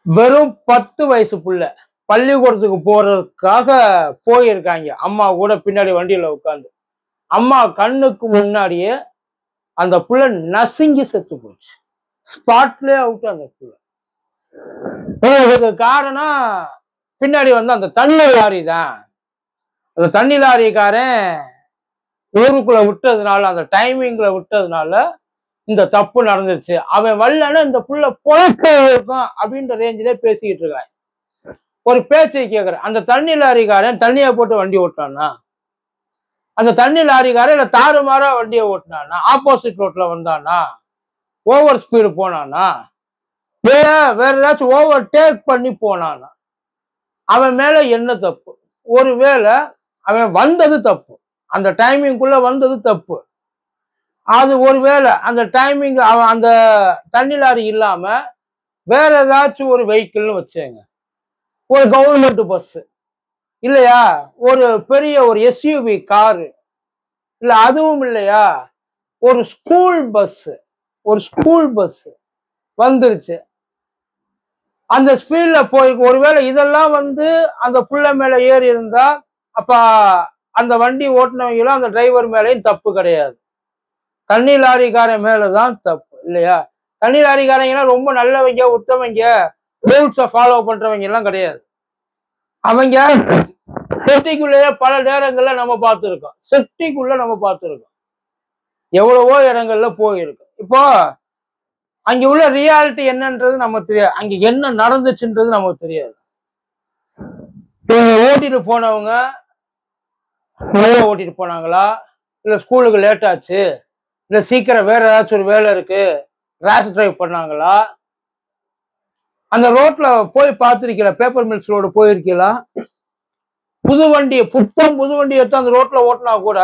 வெறும் 10 வயசு புள்ள பள்ளிக்கூடத்துக்கு போறதுக்காக போயிருக்காங்க. அம்மா கூட பின்னாடி வண்டியில உட்காந்து. அம்மா கண்ணுக்கு முன்னாடியே அந்த புள்ள நசுங்கி செத்து போச்சு. ஸ்பாட்லயே அவுட் அந்த புள்ள. இதுக்கு காரணம் பின்னாடி வந்து அந்த தண்ணி லாரி தான். அந்த தண்ணி லாரிக்காரன் ஊருக்குள்ள விட்டதுனால, அந்த டைமிங்ல விட்டதுனால இந்த தப்பு நடந்துருச்சு. அவன் வரலன்னா இந்த புள்ள பொழக்க இருக்கும் அப்படின்ற ரேஞ்சிலே பேசிக்கிட்டு இருக்காங்க. ஒரு பேச்சை கேட்கிறேன், அந்த தண்ணி லாரிக்காரன் தண்ணியை போட்டு வண்டி ஓட்டானா? அந்த தண்ணி லாரிக்காரன் இல்ல தாறுமாறா வண்டியை ஓட்டினானா? ஆப்போசிட் ரோட்ல வந்தானா? ஓவர் ஸ்பீடு போனானா? வேற ஏதாச்சும் ஓவர் டேக் பண்ணி போனானா? அவன் மேல என்ன தப்பு? ஒருவேளை அவன் வந்தது தப்பு, அந்த டைமிங்குள்ள வந்தது தப்பு. அது ஒருவேளை அந்த டைமிங் அவன் அந்த தண்ணி லாரி இல்லாம வேற ஏதாச்சும் ஒரு வெஹிக்கிள்னு வச்சுங்க, ஒரு கவர்மெண்ட் பஸ் இல்லையா, ஒரு பெரிய ஒரு எஸ்யூவி காரு, இல்ல அதுவும் இல்லையா ஒரு ஸ்கூல் பஸ், ஒரு ஸ்கூல் பஸ் வந்துருச்சு, அந்த ஸ்பீட்ல போயிருக்கு. ஒருவேளை இதெல்லாம் வந்து அந்த புள்ள மேல ஏறி இருந்தா அப்ப அந்த வண்டி ஓட்டுனவங்களும் அந்த டிரைவர் மேலேயும் தப்பு கிடையாது, தண்ணி லாரிக்காரன் மேலதான் தப்பு இல்லையா? தண்ணி லாரிக்காரங்க ரொம்ப நல்லவங்க, உத்தவங்க, ரூல்ஸை ஃபாலோ பண்றவங்க எல்லாம் கிடையாது. அவங்க செட்டிக்குள்ளேயே பல நேரங்கள்ல நம்ம பார்த்துருக்கோம். செட்டிக்குள்ள நம்ம பார்த்துருக்கோம், எவ்வளவோ இடங்கள்ல போயிருக்கு. இப்போ அங்க உள்ள ரியாலிட்டி என்னன்றது நமக்கு தெரியாது, அங்க என்ன நடந்துச்சுன்றது நமக்கு தெரியாது. ஓட்டிட்டு போனவங்க ஓட்டிட்டு போனாங்களா, இல்ல ஸ்கூலுக்கு லேட் ஆச்சு, இல்ல சீக்கிரம் வேற ஏதாச்சும் ஒரு வேலை இருக்கு ரேஷ் டிரைவ் பண்ணாங்களா? அந்த ரோட்ல போய் பார்த்திருக்கீங்களா? பேப்பர் மில்ஸ் ரோடு போயிருக்கீங்களா? புது வண்டி எடுத்து அந்த ரோட்ல ஓட்டினா கூட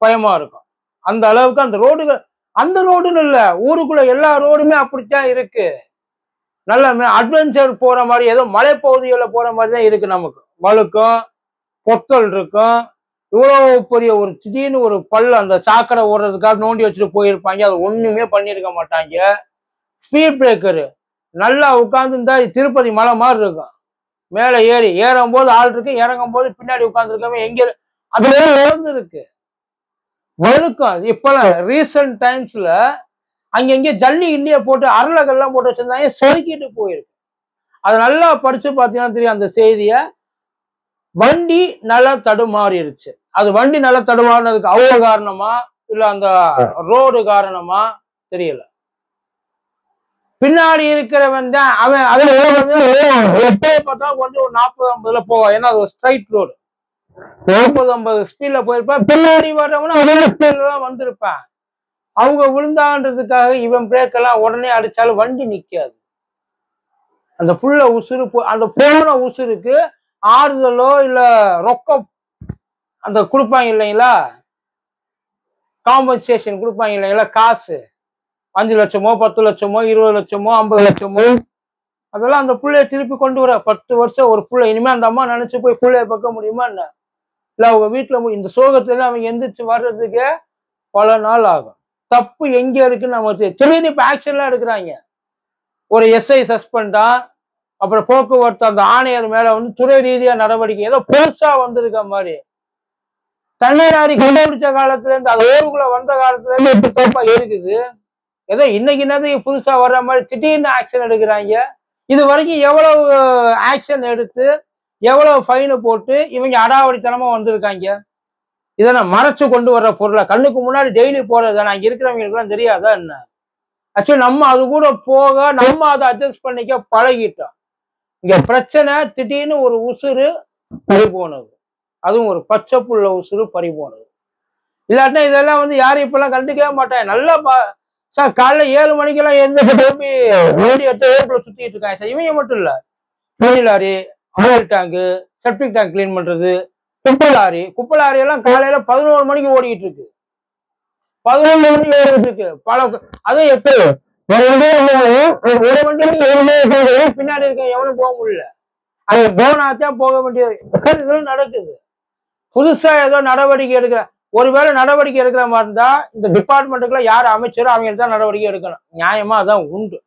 பயமா இருக்கும். அந்த அளவுக்கு அந்த ரோடுகள், அந்த ரோடுன்னு இல்ல, ஊருக்குள்ள எல்லா ரோடுமே அப்படித்தான் இருக்கு. நல்ல அட்வென்ச்சர் போற மாதிரி, ஏதோ மலைப்பகுதிகளில் போற மாதிரி தான் இருக்கு. நமக்கு வழுக்கும், பொத்தல் இருக்கும். இவ்வளவு பெரிய ஒரு திடீர்னு ஒரு பள்ளம், அந்த சாக்கடை ஓடுறதுக்காக நோண்டி வச்சுட்டு போயிருப்பாங்க, அது ஒண்ணுமே பண்ணிருக்க மாட்டாங்க. ஸ்பீட் பிரேக்கரு நல்லா உட்கார்ந்துருந்தா திருப்பதி மலை மாதிரி இருக்கும். மேல ஏறும் போது ஆள் இருக்கு, இறங்கும் போது பின்னாடி உட்கார்ந்துருக்கவன் எங்க அது இருக்கு, வழுக்கும். இப்பெல்லாம் ரீசன்ட் டைம்ஸ்ல அங்கங்க ஜல்லி இல்லையே போட்டு அரளகள்லாம் போட்டு வச்சிருந்தாங்க, செருக்கிட்டு போயிருக்கு. அது நல்லா படிச்சு பார்த்தீங்கன்னா தெரியும் அந்த செய்திய. வண்டி நல்லா தடுமாறிடுச்சு. அது வண்டி நல்லா தடுமாறினதுக்கு அவங்க காரணமா இல்ல அந்த ரோடு காரணமா தெரியல. பின்னாடி இருக்கிறவன் தான் அவன். அதுல பார்த்தா கொஞ்சம் ஒரு 40-50 போவான், ஏன்னா அது ஒரு ஸ்ட்ரைட் ரோடு. 40-50 ஸ்பீட்ல போயிருப்பான். பின்னாடி வர்றவனும் அதே ஸ்பீட்ல தான் வந்திருப்பான். அவங்க விழுந்தான்றதுக்காக இவன் பிரேக் எல்லாம் உடனே அடிச்சாலும் வண்டி நிக்காது. அந்த புள்ள உசுறு அந்த போன உசுருக்கு ஆறுதலோ இல்ல ரொக்கம் அந்த கொடுப்பாங்க இல்லைங்களா, காம்பன்சேஷன் கொடுப்பாங்க இல்லைங்களா, காசு 5 லட்சமோ 10 லட்சமோ 20 லட்சமோ 50 லட்சமோ, அதெல்லாம் அந்த புள்ளைய திருப்பி கொண்டு வர. 10 வருஷம் ஒரு புள்ள, இனிமே அந்த அம்மா நினைச்சு போய் புள்ளைய பார்க்க முடியுமா என்ன? இல்ல அவங்க வீட்டுல இந்த சோகத்துல அவங்க எந்திரிச்சு வர்றதுக்கு பல நாள் ஆகும். தப்பு எங்க இருக்குன்னு நமக்கு திடீர்னு இப்ப ஆக்ஷன்லாம் எடுக்கிறாங்க. ஒரு எஸ்ஐ சஸ்பெண்டா, அப்புறம் போக்குவரத்து அந்த ஆணையர் மேல வந்து துறை ரீதியா நடவடிக்கை, ஏதோ புதுசா வந்திருக்க மாதிரி. தண்ணீராரி கண்டுபிடிச்ச காலத்துல இருந்து, அது ஊருக்குள்ள வந்த காலத்துல இருந்து இப்படி தப்பா இருக்குது. ஏதோ இன்னைக்கு என்னது புதுசா வர்ற மாதிரி திடீர்னு ஆக்ஷன் எடுக்கிறாங்க. இது வரைக்கும் எவ்வளவு ஆக்ஷன் எடுத்து எவ்வளவு ஃபைனு போட்டு இவங்க அடாவடித்தனமா வந்திருக்காங்க. இதெல்லாம் மறைச்சு கொண்டு வர்ற பொருளை கண்ணுக்கு முன்னாடி டெய்லி போறது தானே, அங்க இருக்கிறவங்களுக்கு எல்லாம் தெரியாதா என்ன? ஆக்சுவலி நம்ம அது கூட போக நம்ம அதை அட்ஜஸ்ட் பண்ணிக்க பழகிட்டோம். இங்க பிரச்சனை திடீர்னு ஒரு உசுறு பறி போனது, அதுவும் ஒரு பச்சை புள்ள உசுறு பறி போனது. இல்லாட்டினா இதெல்லாம் வந்து யாரும் இப்பெல்லாம் கண்டுக்கவே மாட்டாங்க. நல்லா சார் காலைல 7 மணிக்கெல்லாம் எழுந்து திரும்பி வண்டி எடுத்து ரோட்ல சுத்திட்டு இருக்காங்க சார். இவங்க மட்டும் இல்ல, தண்ணி lorry, oil tank, septic tank clean பண்றது, குப்பை லாரி எல்லாம் காலையில 11 மணிக்கு ஓடிக்கிட்டு இருக்கு. 11 மணிக்கு ஓடிட்டு இருக்கு பல. அதுவும் எப்போ ஒரு வண்டி பின்னாடி இருக்க எவனும் போக முடியல. அது போனாத்தான் போக வேண்டியது நடக்குது. புதுசா ஏதோ நடவடிக்கை எடுக்கிற, ஒருவேளை நடவடிக்கை எடுக்கிற மாதிரி இருந்தா இந்த டிபார்ட்மெண்ட்டுக்குள்ள யார் அமைச்சரோ அவங்க தான் நடவடிக்கை எடுக்கணும். நியாயமா அதான் உண்டு.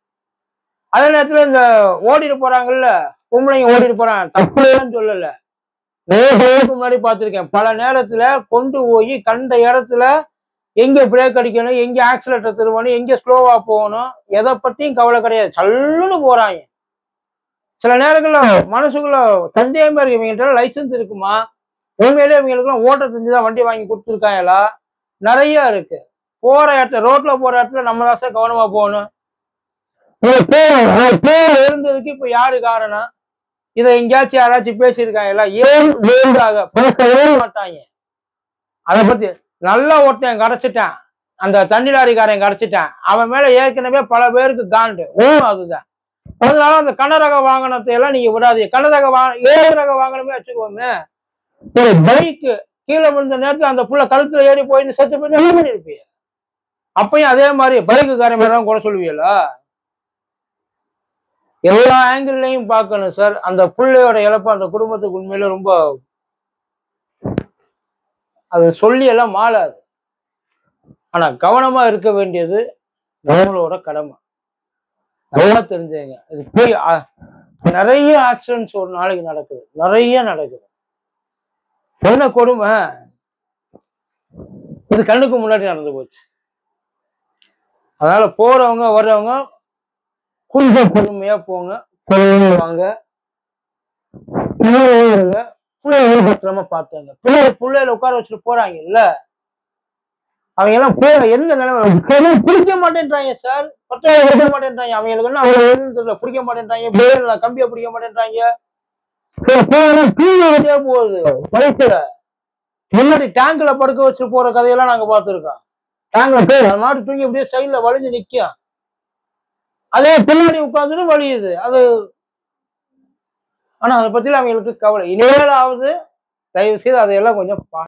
அதே நேரத்துல இந்த ஓடிட்டு போறாங்கல்ல, பொம்பளைங்க ஓடிட்டு போறாங்க, தப்புன்னு சொல்லல. முன்னாடி பார்த்திருக்கேன். பல நேரத்துல கொண்டு போய் கண்ட இடத்துல எங்க பிரேக் அடிக்கணும், எங்க ஆக்சிலேட்டர் திரும்பணும், எங்க ஸ்லோவா போகணும், எதை பத்தியும் கவலை கிடையாது. சல்லுன்னு போறாங்க. சில நேரங்கள்ல மனசுக்குள்ள சந்தேகமா இருக்கு, இவங்கிட்ட லைசன்ஸ் இருக்குமா, உண்மையிலே இவங்களுக்குலாம் ஓட்ட தெரிஞ்சுதான் வண்டி வாங்கி கொடுத்துருக்காங்களா, நிறைய இருக்கு. போற இடத்துல, ரோட்ல போற இடத்துல நம்ம தான் கவனமா போகணும். இருந்ததுக்கு இப்ப யாரு காரணம்? இதை எங்கேயாச்சும் யாராச்சும் பேசியிருக்காங்களா? ஏன் மாட்டாங்க. அதை பத்தி நல்லா ஒருத்தன் கிடைச்சிட்டான், அந்த தண்ணி லாரிக்காரன் கிடைச்சிட்டான், அவன் மேல ஏற்கனவே பல பேருக்கு காண்டு. அதுதான். அதனால அந்த கனரக வாகனத்தை எல்லாம் நீங்க விடாதீங்க. கனரக ரக வாகனமே வச்சுக்கோமே. ஒரு பைக்கு கீழே விழுந்த நேரத்துல அந்த புள்ள கழுத்துல ஏறி போய் செத்து போய் இருப்பீங்க. அப்பயும் அதே மாதிரி பைக்குக்காரன் மேல தான் குறை சொல்லுவீங்களா? எல்லா ஆங்கிள்லையும் பார்க்கணும் சார். அந்த பிள்ளையோட இழப்பு அந்த குடும்பத்துக்கு உண்மையில ரொம்ப, அது சொல்லி எல்லாம் மாளாது. ஆனா கவனமா இருக்க வேண்டியது நம்மளோட கடமை. நல்லா தெரிஞ்சுங்க. இது போய் நிறைய ஆக்சிடென்ட்ஸ் ஒரு நாளைக்கு நடக்குது, நிறைய நடக்குது. என்ன கொடுமை, இது கண்ணுக்கு முன்னாடி நடந்து போச்சு. அதனால போறவங்க வர்றவங்க கொஞ்சம் பொறுமையா போங்க, வாங்க, பத்திரமா பார்த்தாங்க. பிள்ளைகளை உட்கார வச்சுட்டு போறாங்க இல்ல, அவங்க எல்லாம் போற எந்த நிலைமை பிடிக்க மாட்டேன்றாங்க சார், பிடிக்க மாட்டேன்றாங்க. அவங்களுக்கு என்ன அவங்க பிடிக்க மாட்டேன்றாங்க, கம்பியை பிடிக்க மாட்டேன்றாங்க. போகுது பைக்ல முன்னாடி டேங்க்ல படுக்க வச்சு போற கதையெல்லாம் நாங்க பார்த்துருக்கோம். டேங்க்ல போய் அது மாட்டு தூங்கி அப்படியே சைட்ல வலிஞ்சு நிக்கும், அதே பின்னாடி உட்காந்துட்டு வலியுது அது. ஆனா அதை பத்தில அவங்களுக்கு கவலை. இனிமேலாவது தயவு செய்து அதையெல்லாம் கொஞ்சம்